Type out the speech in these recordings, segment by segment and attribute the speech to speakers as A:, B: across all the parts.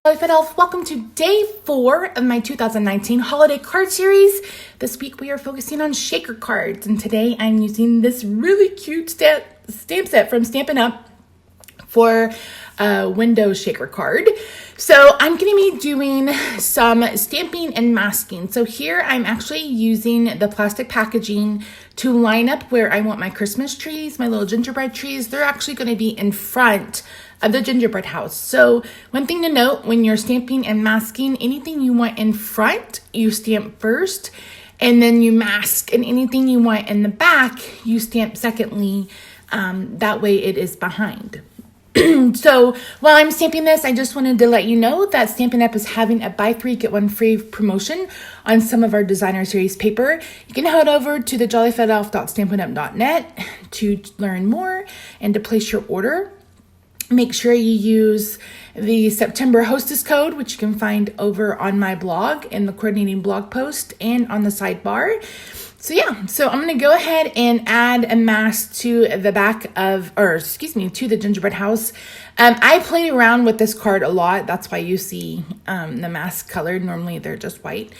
A: TheJollyFatElf, welcome to day 4 of my 2019 holiday card series. This week we are focusing on shaker cards, and today I'm using this really cute stamp set from Stampin' Up! For a window shaker card. So I'm going to be doing some stamping and masking. So here I'm actually using the plastic packaging to line up where I want my Christmas trees, my little gingerbread trees. They're actually going to be in front of the gingerbread house. So one thing to note when you're stamping and masking, anything you want in front, you stamp first, and then you mask, and anything you want in the back, you stamp secondly. That way it is behind. So while I'm stamping this, I just wanted to let you know that Stampin' Up! Is having a buy 3 get 1 free promotion on some of our designer series paper. You can head over to thejollyfatelf.stampinup.net to learn more and to place your order. Make sure you use the September hostess code, which you can find over on my blog in the coordinating blog post and on the sidebar. So I'm going to go ahead and add a mask to the back of, to the gingerbread house. I played around with this card a lot. That's why you see the mask colored. Normally they're just white.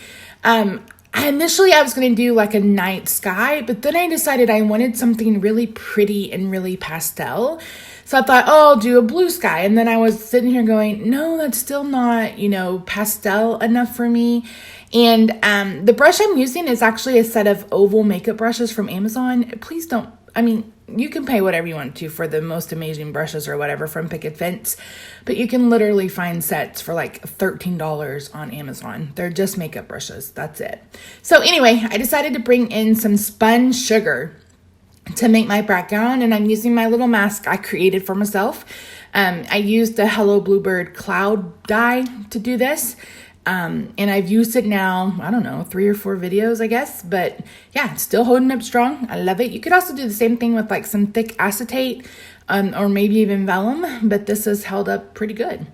A: Initially I was going to do like a night sky, but then I decided I wanted something really pretty and really pastel. So I thought, I'll do a blue sky. And then I was sitting here going, no, that's still not, pastel enough for me. And the brush I'm using is actually a set of oval makeup brushes from Amazon. Please don't, you can pay whatever you want to for the most amazing brushes or whatever from Picket Fence, but you can literally find sets for like $13 on Amazon. They're just makeup brushes. That's it. So anyway, I decided to bring in some spun sugar to make my background, and I'm using my little mask I created for myself. I used the Hello Bluebird cloud die to do this. And I've used it now, 3 or 4 videos, I guess, but yeah, it's still holding up strong. I love it. You could also do the same thing with like some thick acetate, or maybe even vellum, but this has held up pretty good.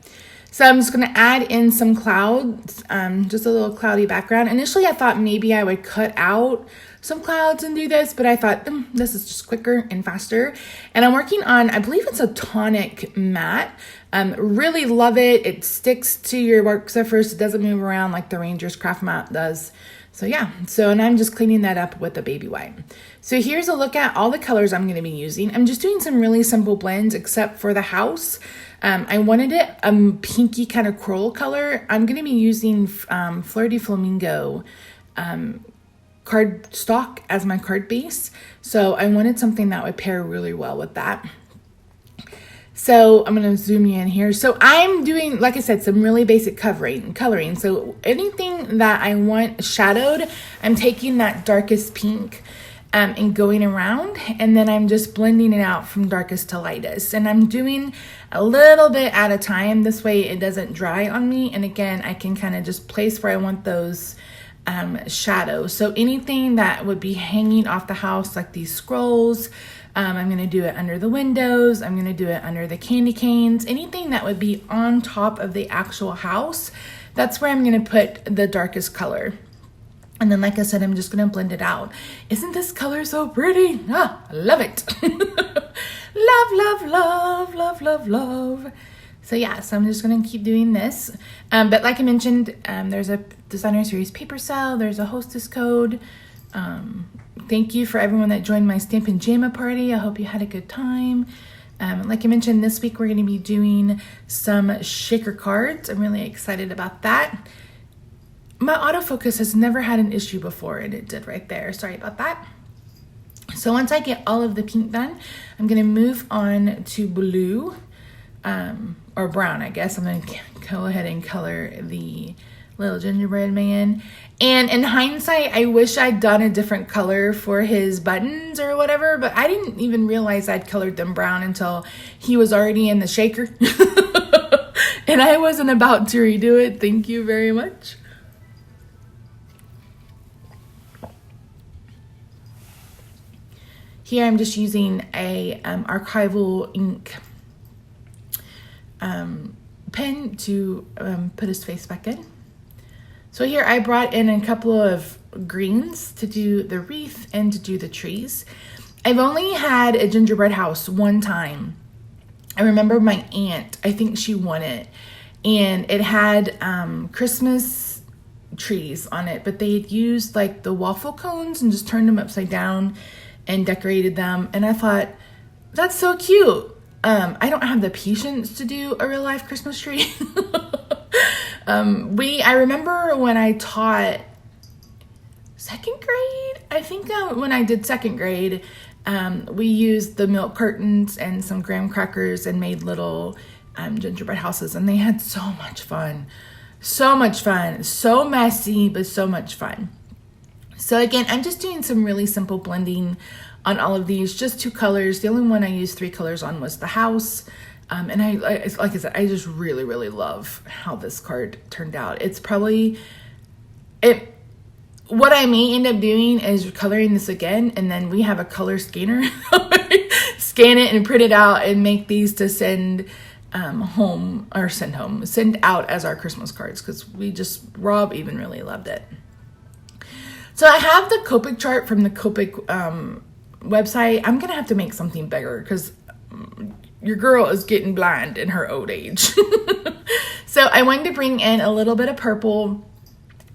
A: So I'm just going to add in some clouds, just a little cloudy background. Initially, I thought maybe I would cut out some clouds and do this, but I thought this is just quicker and faster. And I'm working on, I believe it's a tonic matte. Really love it. It sticks to your work surface. It doesn't move around like the Ranger's Craft Matte does. So yeah, and I'm just cleaning that up with a baby wipe. So here's a look at all the colors I'm going to be using. I'm just doing some really simple blends except for the house. I wanted it a pinky kind of coral color. I'm going to be using Fleur de Flamingo card stock as my card base. So I wanted something that would pair really well with that. So I'm going to zoom you in here. So I'm doing, like I said, some really basic coloring. So anything that I want shadowed, I'm taking that darkest pink and going around, and then I'm just blending it out from darkest to lightest. And I'm doing a little bit at a time. This way it doesn't dry on me. And again, I can kind of just place where I want those shadows. So anything that would be hanging off the house, like these scrolls, I'm going to do it under the windows. I'm going to do it under the candy canes. Anything that would be on top of the actual house, that's where I'm going to put the darkest color. And then, like I said, I'm just going to blend it out. Isn't this color so pretty? I love it. Love, love, love, love, love, love. So I'm just going to keep doing this. But like I mentioned, there's a designer series paper sale. There's a hostess code. Thank you for everyone that joined my Stampin' Jamma party. I hope you had a good time. Like I mentioned, this week we're going to be doing some shaker cards. I'm really excited about that. My autofocus has never had an issue before, and it did right there. Sorry about that. So once I get all of the pink done, I'm going to move on to blue, or brown, I guess. I'm going to go ahead and color the little gingerbread man. And in hindsight, I wish I'd done a different color for his buttons or whatever, but I didn't even realize I'd colored them brown until he was already in the shaker. And I wasn't about to redo it. Thank you very much. Here I'm just using a archival ink pen to put his face back in. So here I brought in a couple of greens to do the wreath and to do the trees. I've only had a gingerbread house one time. I remember my aunt, I think she won it. and it had Christmas trees on it, but they had used like the waffle cones and just turned them upside down and decorated them. And I thought, that's so cute. I don't have the patience to do a real life Christmas tree. I remember when I taught second grade, I think when I did second grade, we used the milk cartons and some graham crackers and made little gingerbread houses, and they had so much fun. So much fun. So messy, but so much fun. So again, I'm just doing some really simple blending on all of these, just 2 colors. The only one I used 3 colors on was the house. And I like I said, I just really, really love how this card turned out. It's probably, what I may end up doing is coloring this again, and then we have a color scanner. Scan it and print it out and make these to send send out as our Christmas cards, because Rob even really loved it. So I have the Copic chart from the Copic website. I'm gonna have to make something bigger because your girl is getting blind in her old age. So I wanted to bring in a little bit of purple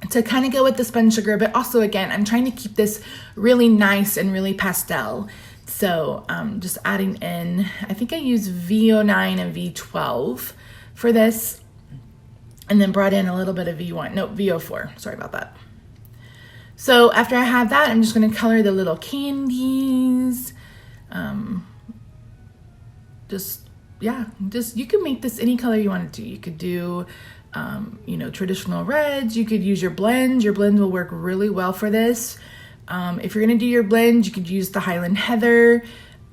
A: to kind of go with the spun sugar, but also again, I'm trying to keep this really nice and really pastel. So just adding in, I think I used V09 and V12 for this, and then brought in a little bit of V04, sorry about that. So after I have that, I'm just going to color the little candies. You can make this any color you want to do. You could do, traditional reds. You could use your blends. Your blend will work really well for this. If you're going to do your blend, you could use the Highland Heather.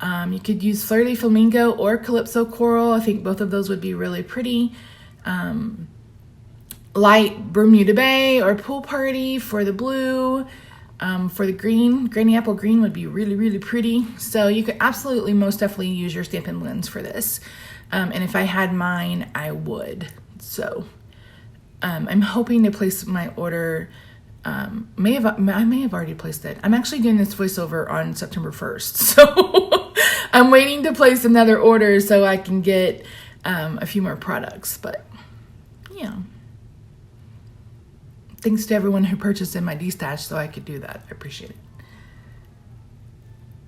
A: You could use Fleur de Flamingo or Calypso Coral. I think both of those would be really pretty. Light Bermuda Bay or Pool Party for the blue. For the green, Granny Apple Green would be really, really pretty. So you could absolutely most definitely use your Stampin' blends for this. And if I had mine, I would. So I'm hoping to place my order. I may have already placed it. I'm actually doing this voiceover on September 1st. So I'm waiting to place another order so I can get a few more products. But yeah. Thanks to everyone who purchased in my D-stash so I could do that. I appreciate it.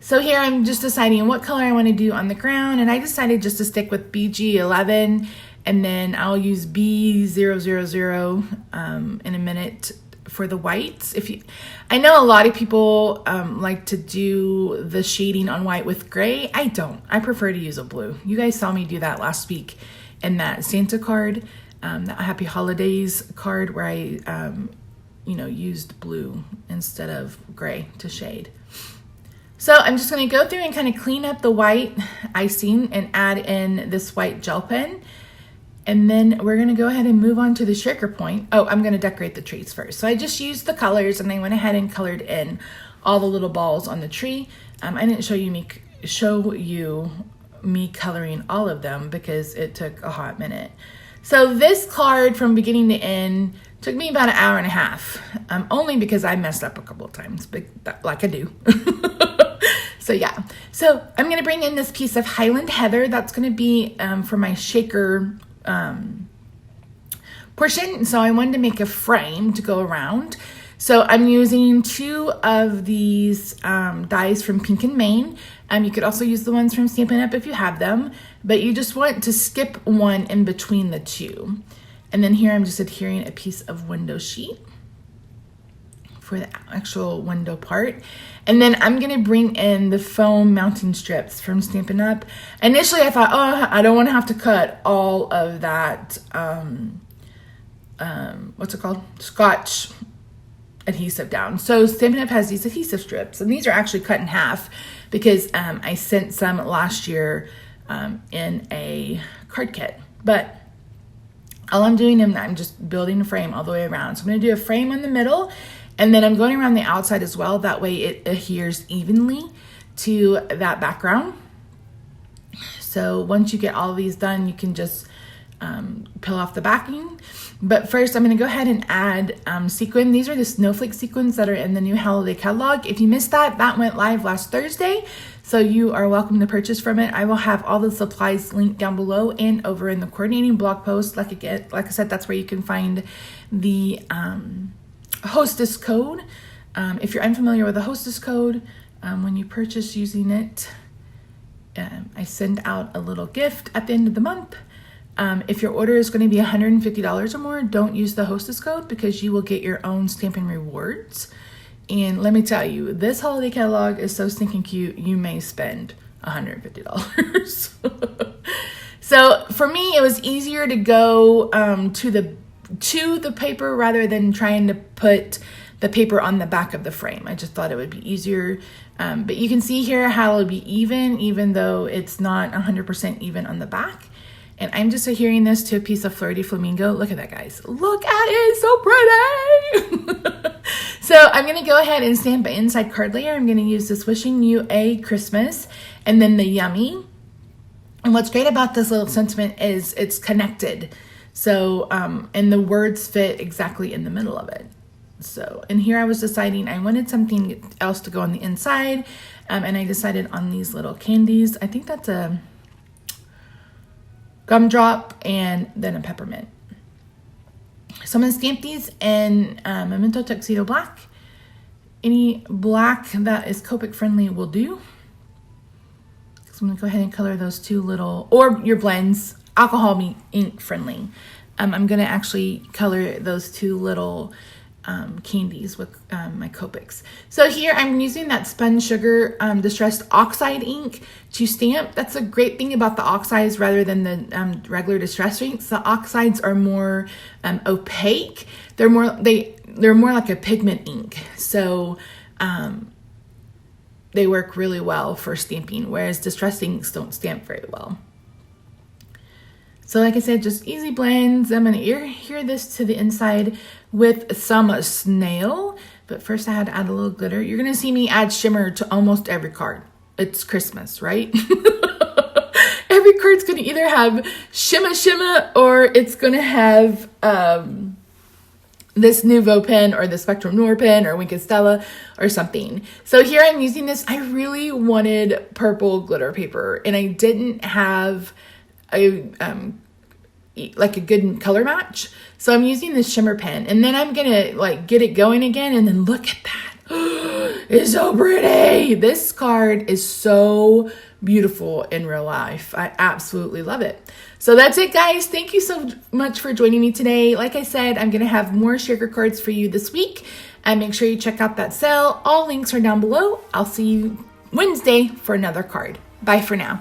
A: So here I'm just deciding what color I want to do on the ground, and I decided just to stick with BG11, and then I'll use B000 in a minute for the whites. I know a lot of people like to do the shading on white with gray. I don't. I prefer to use a blue. You guys saw me do that last week in that Santa card. That Happy Holidays card where I, used blue instead of gray to shade. So I'm just going to go through and kind of clean up the white icing and add in this white gel pen. And then we're going to go ahead and move on to the shaker point. Oh, I'm going to decorate the trees first. So I just used the colors and I went ahead and colored in all the little balls on the tree. I didn't show you me coloring all of them because it took a hot minute. So this card from beginning to end took me about an hour and a half, only because I messed up a couple of times, like I do. So yeah, so I'm going to bring in this piece of Highland Heather. That's going to be for my shaker portion. So I wanted to make a frame to go around. So I'm using 2 of these dies from Pink and Maine. You could also use the ones from Stampin' Up! If you have them, but you just want to skip one in between the 2. And then here I'm just adhering a piece of window sheet for the actual window part. And then I'm going to bring in the foam mounting strips from Stampin' Up! Initially I thought, I don't want to have to cut all of that, what's it called? Scotch adhesive down. So Stampin' Up! Has these adhesive strips, and these are actually cut in half because I sent some last year in a card kit. But all I'm doing is I'm just building a frame all the way around. So I'm going to do a frame in the middle, and then I'm going around the outside as well. That way it adheres evenly to that background. So once you get all of these done, you can just peel off the backing. But first, I'm going to go ahead and add sequin. These are the snowflake sequins that are in the new holiday catalog. If you missed that, that went live last Thursday. So you are welcome to purchase from it. I will have all the supplies linked down below and over in the coordinating blog post. Like I said, that's where you can find the hostess code. If you're unfamiliar with the hostess code, when you purchase using it, I send out a little gift at the end of the month. If your order is going to be $150 or more, don't use the hostess code because you will get your own stamping rewards. And let me tell you, this holiday catalog is so stinking cute, you may spend $150. So for me, it was easier to go to the paper rather than trying to put the paper on the back of the frame. I just thought it would be easier. But you can see here how it'll be even though it's not 100% even on the back. And I'm just adhering this to a piece of Fleur de Flamingo. Look at that, guys. Look at it, so pretty. So I'm going to go ahead and stamp an inside card layer. I'm going to use this Wishing You a Christmas and then the Yummy. And what's great about this little sentiment is it's connected. So, and the words fit exactly in the middle of it. So, and here I was deciding I wanted something else to go on the inside. And I decided on these little candies. I think that's a gumdrop and then a peppermint. So I'm going to stamp these in Memento Tuxedo Black. Any black that is Copic friendly will do. So I'm going to go ahead and color those two little, or your blends, alcohol ink friendly. I'm going to actually color those two little candies with my Copics. So here I'm using that Spun Sugar Distressed Oxide ink to stamp. That's a great thing about the oxides rather than the regular distress inks. The oxides are more opaque. They're more like a pigment ink. So they work really well for stamping, whereas distress inks don't stamp very well. So like I said, just easy blends. I'm going to adhere this to the inside with some snail. But first I had to add a little glitter. You're going to see me add shimmer to almost every card. It's Christmas, right? Every card's going to either have shimmer or it's going to have this Nouveau pen or the Spectrum Noir pen or Wink and Stella or something. So here I'm using this. I really wanted purple glitter paper and I didn't have a good color match. So I'm using this shimmer pen and then I'm gonna get it going again and then look at that. It's so pretty. This card is so beautiful in real life. I absolutely love it. So that's it, guys. Thank you so much for joining me today. Like I said, I'm gonna have more shaker cards for you this week and make sure you check out that sale. All links are down below. I'll see you Wednesday for another card. Bye for now.